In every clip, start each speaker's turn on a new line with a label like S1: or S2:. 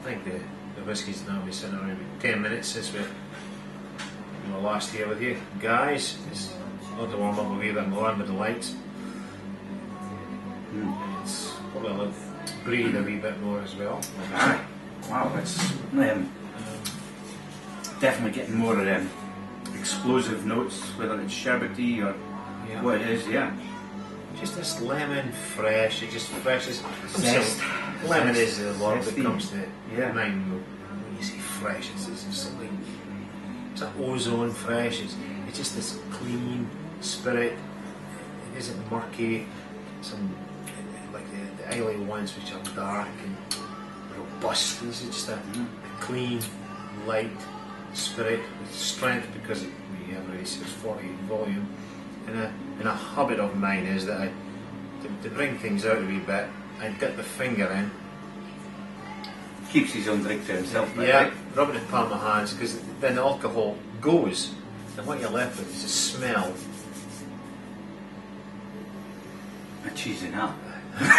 S1: think the whiskey's now been sitting around about 10 minutes since we were last here with you guys. It's not to warm up a wee bit more under the lights. It's probably breathe a wee bit more as well.
S2: Wow, it's definitely getting more explosive notes, whether it's sherbety or what it is,
S1: Just this lemon fresh, it just fresh as
S2: zest.
S1: Lemon
S2: Zest.
S1: is the word that
S2: Zesty.
S1: comes to mind when you say fresh. It's something, it's an ozone fresh, it's just this clean spirit. It isn't murky, some like the AyeAye ones which are dark and robust. This is just a clean, light spirit with strength, because we have already 640 volume. And a habit of mine is that to bring things out a wee bit, I dip the finger in.
S2: Keeps his own drink to himself,
S1: Rub it in the palm of my hands, because then the alcohol goes, and what you're left with is a smell.
S2: A cheesy nut.
S1: Well,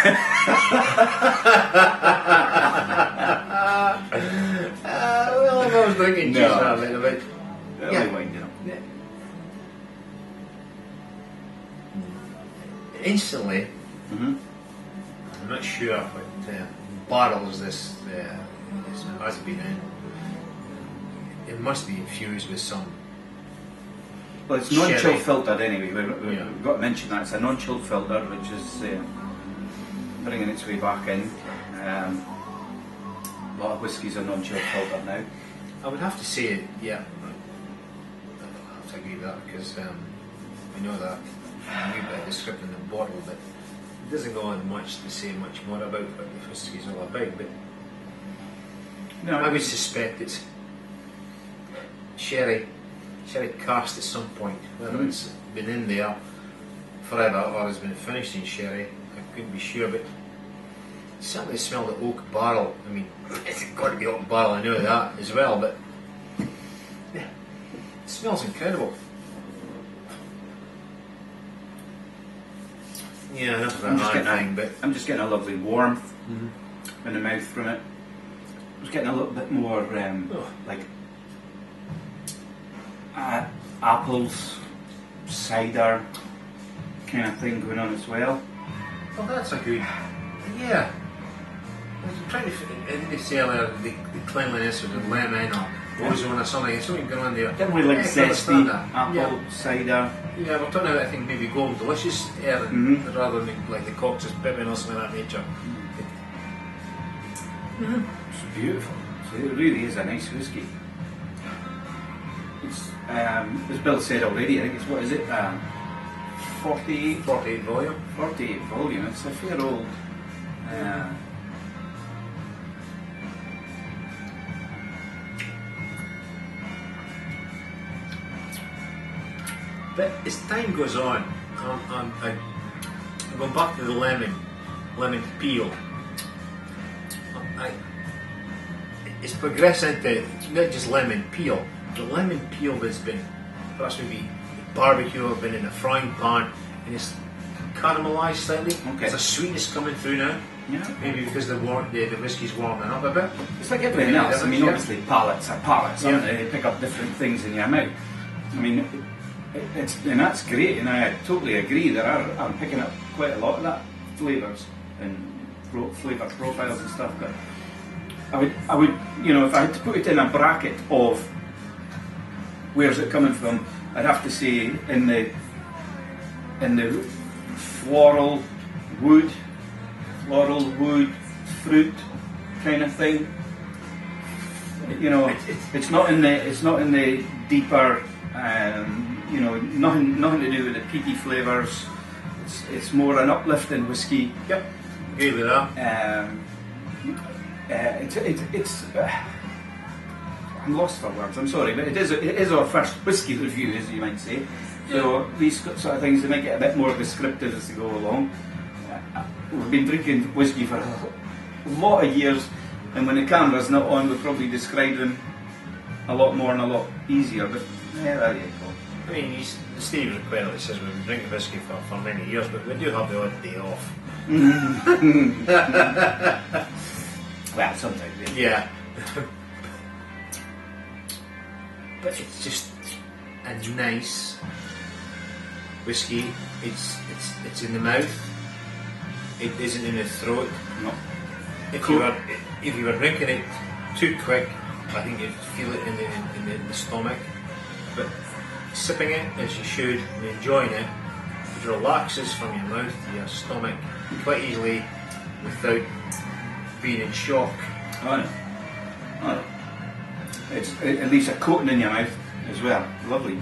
S1: if I was drinking cheese, I'd have a bit.
S2: Winding up.
S1: Instantly, I'm not sure what barrels this has been in. It must be infused with some.
S2: Well, it's non-chill filtered anyway. We've got to mention that it's a non-chill filter, which is bringing its way back in. A lot of whiskies are non-chill filtered now.
S1: I would have to say, I have to agree with that, because we know that a wee bit of the script in the bottle, but it doesn't go on much to say much more about what the whiskey is all about. But
S2: No,
S1: I would suspect it's sherry cast at some point, whether it's been in there forever or has been finished in sherry. I couldn't be sure, but certainly smell the oak barrel. I mean, it's got to be oak barrel, I know that as well, but yeah, it smells incredible. Yeah, enough of that
S2: I'm just getting a lovely warmth in the mouth from it. I was getting a little bit more like apples, cider kind of thing going on as well.
S1: Well, that's a good. Yeah. I was trying to. I didn't say earlier the cleanliness of the lemon or ozone or something. It's something going on there.
S2: Definitely like zesty apple, cider.
S1: Yeah, we're talking about, I think, maybe Golden Delicious rather than like the Cox's Pippin or something of that nature.
S2: It's beautiful. It really is a nice whiskey. It's as Bill said already, I think it's, what is it? 48
S1: volume.
S2: 48 volume. It's a fair old.
S1: But as time goes on, I'm going back to the lemon peel. It's progressed into not just lemon peel, the lemon peel that's been perhaps maybe barbecue or been in a frying pan and it's caramelised slightly.
S2: Okay.
S1: There's a sweetness coming through now. Yeah. Maybe because the whiskey's warming up a bit.
S2: It's like everything else. I mean, obviously palates are palates, aren't they? They pick up different things in your mouth. I mean, and that's great, and I totally agree that I'm picking up quite a lot of that flavours and flavour profiles and stuff. But I would, you know, if I had to put it in a bracket of where's it coming from, I'd have to say in the floral wood, fruit kind of thing. You know, it's not in the deeper. You know, nothing to do with the peaty flavours. It's more an uplifting whiskey.
S1: Yep, agree with that.
S2: It's I'm lost for words. I'm sorry, but it is our first whiskey review, as you might say. So these sort of things, they make it a bit more descriptive as they go along. We've been drinking whiskey for a lot of years, and when the camera's not on, we'll probably describe them a lot more and a lot easier. But yeah, there you go.
S1: I mean, Steve clearly says we've been drinking whiskey for many years, but we do have the odd day off.
S2: Well, sometimes.
S1: Yeah, But it's just a nice whiskey. It's in the mouth. It isn't in the throat.
S2: No.
S1: If you were drinking it too quick, I think you'd feel it in the stomach. But sipping it as you should and enjoying it, it relaxes from your mouth to your stomach quite easily without being in shock.
S2: Oh no. Oh no. It's at least a coating in your mouth as well. Lovely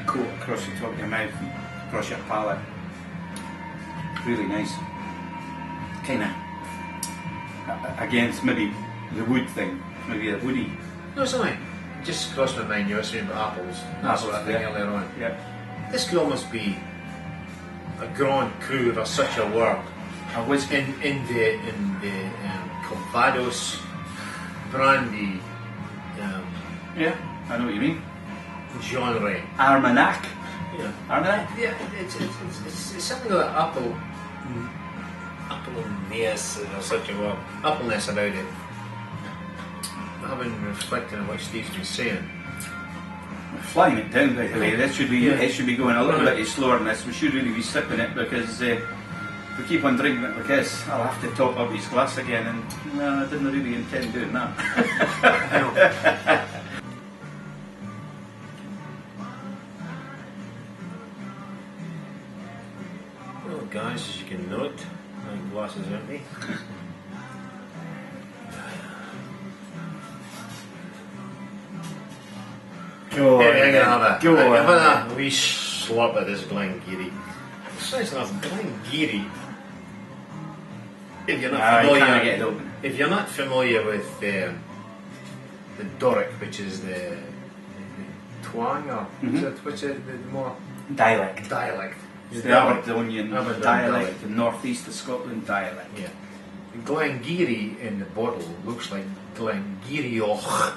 S2: coat across the top of your mouth and across your palate. Really nice. Kinda. Against maybe the wood thing, maybe a woody.
S1: No, it's not. It just crossed my mind. You were saying about apples. That's what I think earlier on.
S2: Yeah.
S1: This could almost be a Grand Cru, if such a word.
S2: A whiskey.
S1: In the Calvados brandy
S2: Yeah, I know what you mean.
S1: genre.
S2: Armagnac.
S1: Yeah.
S2: Armagnac?
S1: Yeah, it's something like appleness or such a word. Appleness about it. I've been reflecting on what Steve's been saying.
S2: We're flying it down right away. It should be going a little bit slower than this. We should really be sipping it because if we keep on drinking it like this, I'll have to top up his glass again, and well, I didn't really intend doing that.
S1: Well, guys, as you can note, my glass is empty.
S2: Go on,
S1: I'm going to have
S2: go
S1: a wee slurp of this Glen Garioch. It's nice enough, Glen Garioch. If you're not
S2: you
S1: familiar,
S2: can't get it open.
S1: if you're not familiar with the Doric, which is the twang, or what's it, the more
S2: Dialect.
S1: dialect.
S2: It's the Aberdonian
S1: Aberdeen
S2: dialect, the northeast of Scotland dialect.
S1: Yeah. Glen Garioch in the bottle looks like Glen Garioch.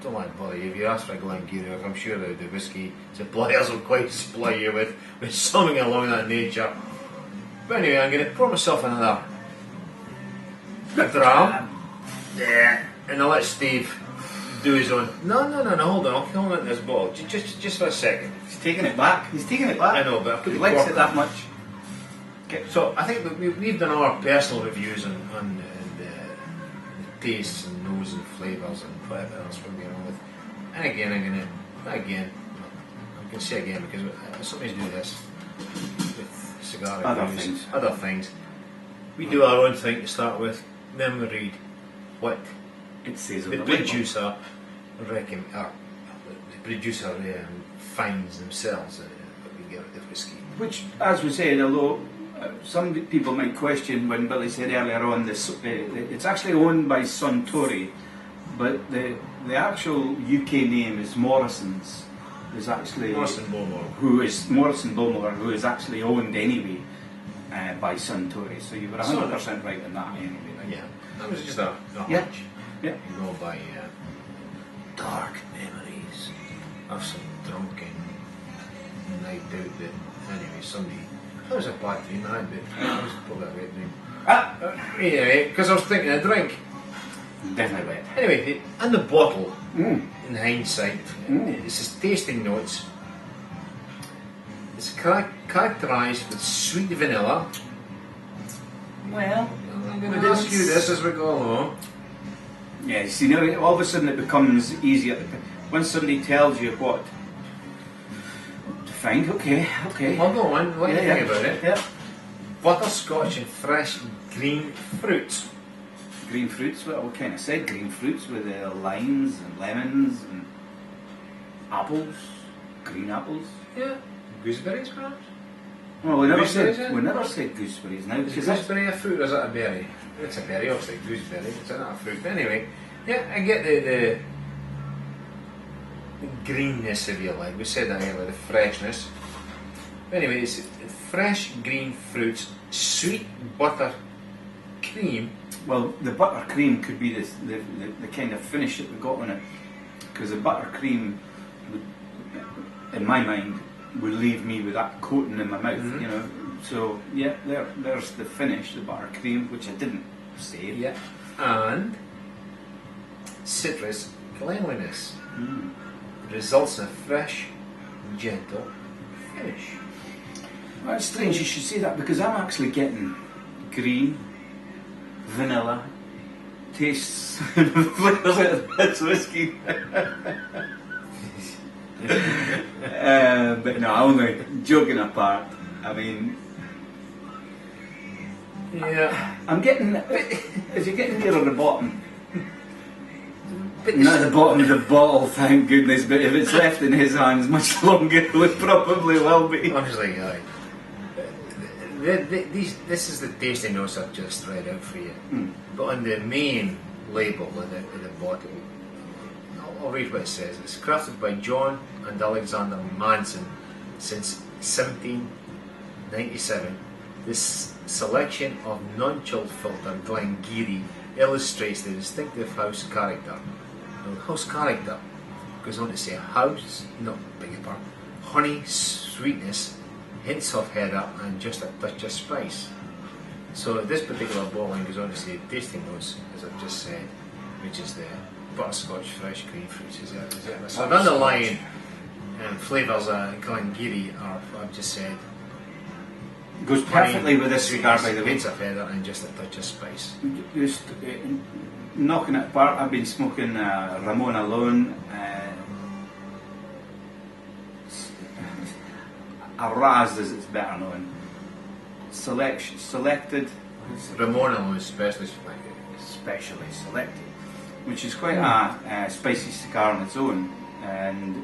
S1: Don't mind bother you. If you ask for Glen Garioch, I'm sure the whiskey suppliers will quite supply you with something along that nature. But anyway, I'm going to pour myself another dram. Yeah. And I'll let Steve do his own. No, hold on. I'll hold on this bottle. Just for a second.
S2: He's taking it back.
S1: I know, but I put
S2: He
S1: the
S2: likes
S1: cork
S2: it that much.
S1: Okay, so I think that we've done our personal reviews on the tastes and nose and flavours and whatever else we're going on with. And again, I'm going to say again because somebody's doing this with cigar reviews, other things. We do our own thing to start with, then we read what
S2: It says on
S1: the
S2: the label.
S1: producer finds themselves that we give it the whiskey.
S2: Which, as we said, although some people might question when Billy said earlier on, it's actually owned by Suntory, but the actual UK name is Morrison's. Is actually
S1: Morrison Bowmore.
S2: Morrison Bowmore, who is actually owned anyway by Suntory. So you were 100% right in that anyway. Right?
S1: Yeah, that was just a
S2: Yeah.
S1: hunch.
S2: Yeah.
S1: You go by dark memories of some drunken night out that, anyway, somebody, that was a bad dream I had, but that was probably a wet dream. Anyway, because I was thinking a drink.
S2: Definitely wet.
S1: Anyway, in the bottle, in hindsight, it says tasting notes. It's characterised with sweet vanilla.
S2: Well,
S1: I'm going to dispute this as we go along.
S2: yeah, you see, now all of a sudden it becomes easier. When somebody tells you what to find, okay.
S1: Well, go on, what do you think about it?
S2: Yeah.
S1: Butterscotch and fresh green fruits.
S2: Green fruits, well, we kind of said green fruits with limes and lemons and apples, green apples.
S1: Yeah. Gooseberries, perhaps?
S2: Well, we never
S1: Gooseberries,
S2: said gooseberries now.
S1: Is gooseberry a fruit or is it a berry? It's a berry, obviously, gooseberry. It's not a fruit. But anyway, yeah, I get the greenness, if you like. We said that earlier, the freshness. But anyway, it's fresh green fruits, sweet butter cream.
S2: Well, the buttercream could be the kind of finish that we got on it, because the buttercream, in my mind, would leave me with that coating in my mouth, you know. So yeah, there's the finish, the buttercream, which I didn't say.
S1: Yeah. and citrus cleanliness. Results in a fresh, gentle finish.
S2: Well, it's strange you should say that because I'm actually getting green, vanilla, tastes and flavours out of this whiskey. But no, only joking apart. I mean,
S1: yeah,
S2: I'm getting, as you're getting nearer the bottom,
S1: but
S2: not the bottom of the bottle, thank goodness, but if it's left in his hands much longer, it probably will be.
S1: Obviously, this is the tasting notes I've just read out for you. But on the main label of the bottle, I'll read what it says. It's crafted by John and Alexander Manson since 1797. This selection of non-chilled filter Glen Garioch illustrates the distinctive house character. Now, the house character goes on to say house, beg your pardon, honey, sweetness, hints of heather, and just a touch of spice. So this particular bottling goes on to say tasting notes, as I've just said, which is the butterscotch, fresh green fruits. Is it? So the underlying flavours of Glen Garioch are, I've just said,
S2: Goes perfectly with this cigar, by the way.
S1: Hints of heather and just a touch of spice.
S2: Just knocking it apart, I've been smoking Ramon alone. A Raz, as it's better known. Selected.
S1: Ramona was specially
S2: selected, which is quite a spicy cigar on its own, and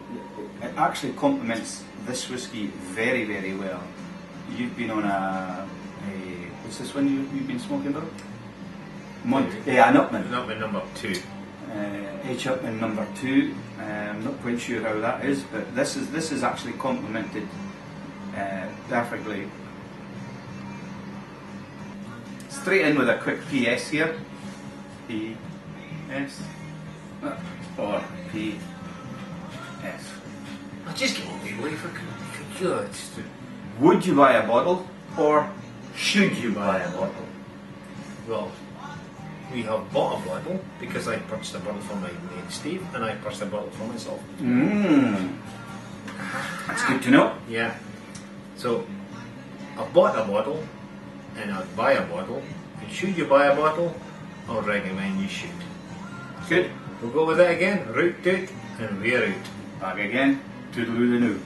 S2: it actually complements this whiskey very, very well. You've been on what's this one you've been smoking, bro? An Upman.
S1: Upman number 2.
S2: H Upman number 2. I'm not quite sure how that is, but this is actually complemented perfectly. Straight in with a quick PS here. PS or PS.
S1: I just get away for good.
S2: Would you buy a bottle, or should you buy a bottle?
S1: Well, we have bought a bottle because I purchased a bottle for my mate Steve, and I purchased a bottle for myself.
S2: That's good to know.
S1: Yeah. So, I bought a bottle, and I'd buy a bottle. And should you buy a bottle, I'll recommend you should.
S2: Good.
S1: We'll go with that again. Root toot, and we're out.
S2: Back again. Toodaloo the new.